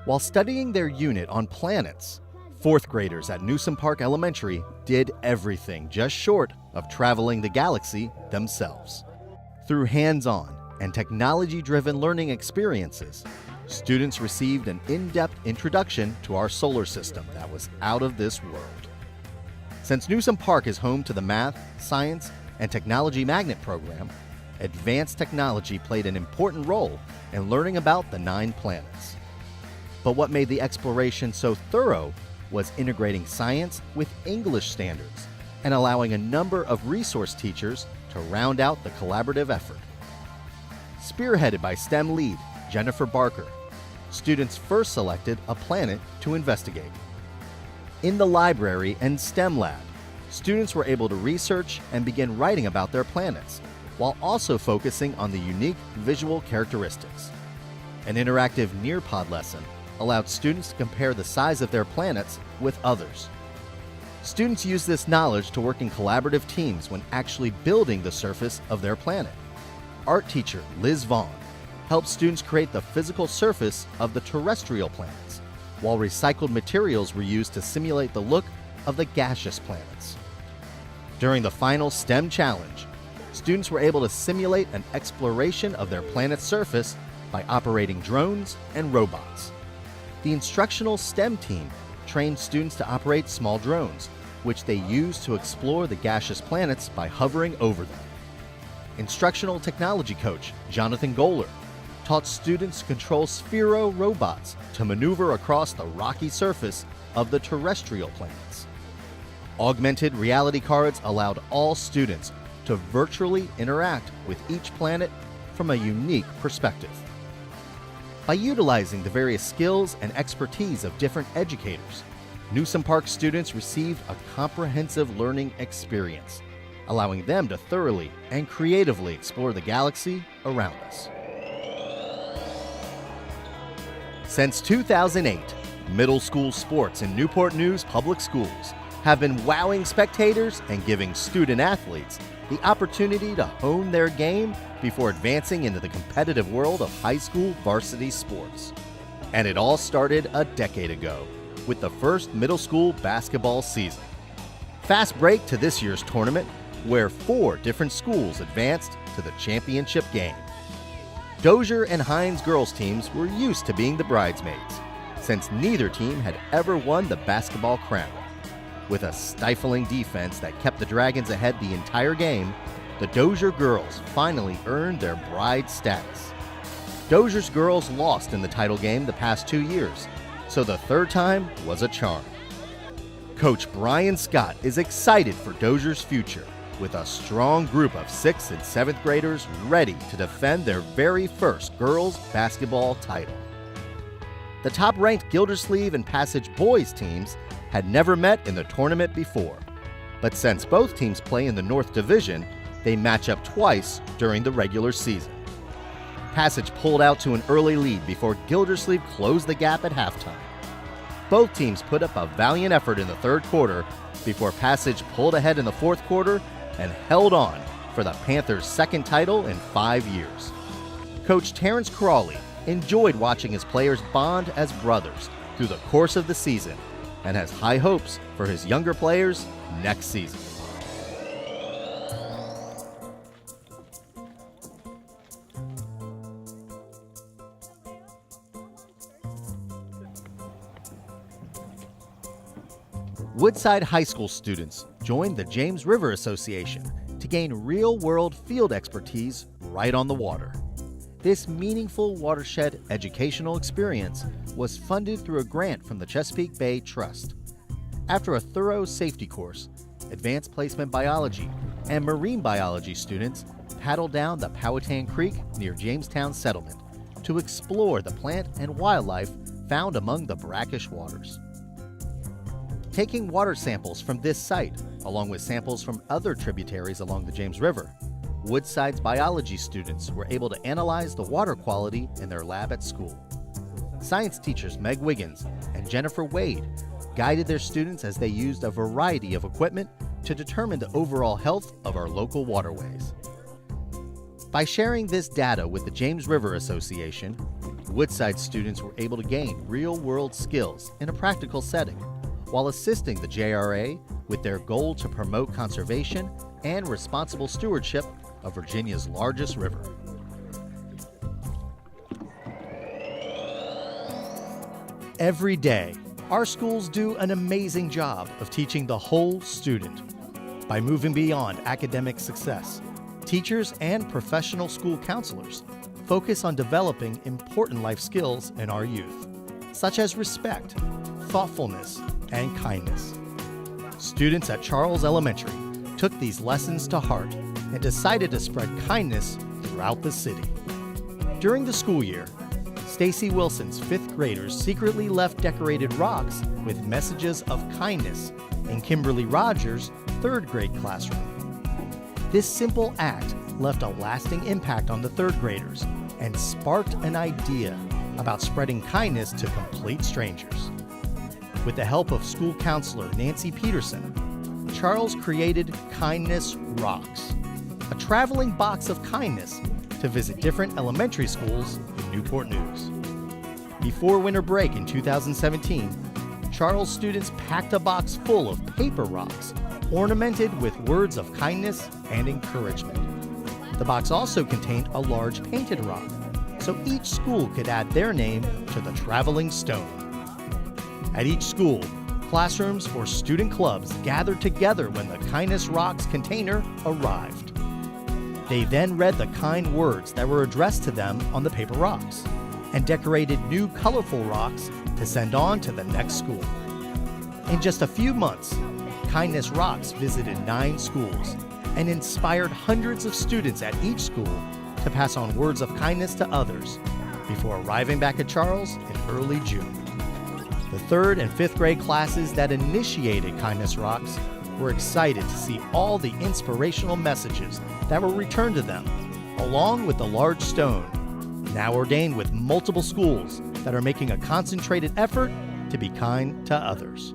While studying their unit on planets, fourth graders at Newsom Park Elementary did everything just short of traveling the galaxy themselves. Through hands-on and technology-driven learning experiences, students received an in-depth introduction to our solar system that was out of this world. Since Newsom Park is home to the Math, Science, and Technology Magnet program, advanced technology played an important role in learning about the 9 planets. But what made the exploration so thorough was integrating science with English standards and allowing a number of resource teachers to round out the collaborative effort. Spearheaded by STEM lead Jennifer Barker, students first selected a planet to investigate. In the library and STEM lab, students were able to research and begin writing about their planets, while also focusing on the unique visual characteristics. An interactive Nearpod lesson allowed students to compare the size of their planets with others. Students use this knowledge to work in collaborative teams when actually building the surface of their planet. Art teacher Liz Vaughn helped students create the physical surface of the terrestrial planets, while recycled materials were used to simulate the look of the gaseous planets. During the final STEM challenge, students were able to simulate an exploration of their planet's surface by operating drones and robots. The instructional STEM team trained students to operate small drones, which they used to explore the gaseous planets by hovering over them. Instructional technology coach Jonathan Goller taught students to control Sphero robots to maneuver across the rocky surface of the terrestrial planets. Augmented reality cards allowed all students to virtually interact with each planet from a unique perspective. By utilizing the various skills and expertise of different educators, Newsom Park students received a comprehensive learning experience, allowing them to thoroughly and creatively explore the galaxy around us. Since 2008, middle school sports in Newport News Public Schools have been wowing spectators and giving student athletes the opportunity to hone their game before advancing into the competitive world of high school varsity sports. And it all started a decade ago with the first middle school basketball season. Fast break to this year's tournament, where 4 different schools advanced to the championship game. Dozier and Hines girls teams were used to being the bridesmaids, since neither team had ever won the basketball crown. With a stifling defense that kept the Dragons ahead the entire game, the Dozier girls finally earned their bride status. Dozier's girls lost in the title game the past 2 years, so the third time was a charm. Coach Brian Scott is excited for Dozier's future, with a strong group of 6th and 7th graders ready to defend their very first girls basketball title. The top-ranked Gildersleeve and Passage boys teams had never met in the tournament before, but since both teams play in the North Division, they match up twice during the regular season. Passage pulled out to an early lead before Gildersleeve closed the gap at halftime. Both teams put up a valiant effort in the third quarter before Passage pulled ahead in the fourth quarter and held on for the Panthers' second title in 5 years. Coach Terrence Crawley enjoyed watching his players bond as brothers through the course of the season and has high hopes for his younger players next season. Woodside High School students joined the James River Association to gain real-world field expertise right on the water. This meaningful watershed educational experience was funded through a grant from the Chesapeake Bay Trust. After a thorough safety course, advanced placement biology and marine biology students paddled down the Powhatan Creek near Jamestown Settlement to explore the plant and wildlife found among the brackish waters. Taking water samples from this site, along with samples from other tributaries along the James River, Woodside's biology students were able to analyze the water quality in their lab at school. Science teachers Meg Wiggins and Jennifer Wade guided their students as they used a variety of equipment to determine the overall health of our local waterways. By sharing this data with the James River Association, Woodside students were able to gain real-world skills in a practical setting, while assisting the JRA with their goal to promote conservation and responsible stewardship of Virginia's largest river. Every day, our schools do an amazing job of teaching the whole student. By moving beyond academic success, teachers and professional school counselors focus on developing important life skills in our youth, such as respect, thoughtfulness, and kindness. Students at Charles Elementary took these lessons to heart and decided to spread kindness throughout the city. During the school year, Stacy Wilson's 5th graders secretly left decorated rocks with messages of kindness in Kimberly Rogers' 3rd grade classroom. This simple act left a lasting impact on the 3rd graders and sparked an idea about spreading kindness to complete strangers. With the help of school counselor Nancy Peterson, Charles created Kindness Rocks, a traveling box of kindness to visit different elementary schools in Newport News. Before winter break in 2017, Charles students packed a box full of paper rocks ornamented with words of kindness and encouragement. The box also contained a large painted rock, so each school could add their name to the traveling stone. At each school, classrooms or student clubs gathered together when the Kindness Rocks container arrived. They then read the kind words that were addressed to them on the paper rocks and decorated new colorful rocks to send on to the next school. In just a few months, Kindness Rocks visited 9 schools and inspired hundreds of students at each school to pass on words of kindness to others before arriving back at Charles in early June. The 3rd and 5th grade classes that initiated Kindness Rocks were excited to see all the inspirational messages that were returned to them, along with the large stone, now ordained with multiple schools that are making a concentrated effort to be kind to others.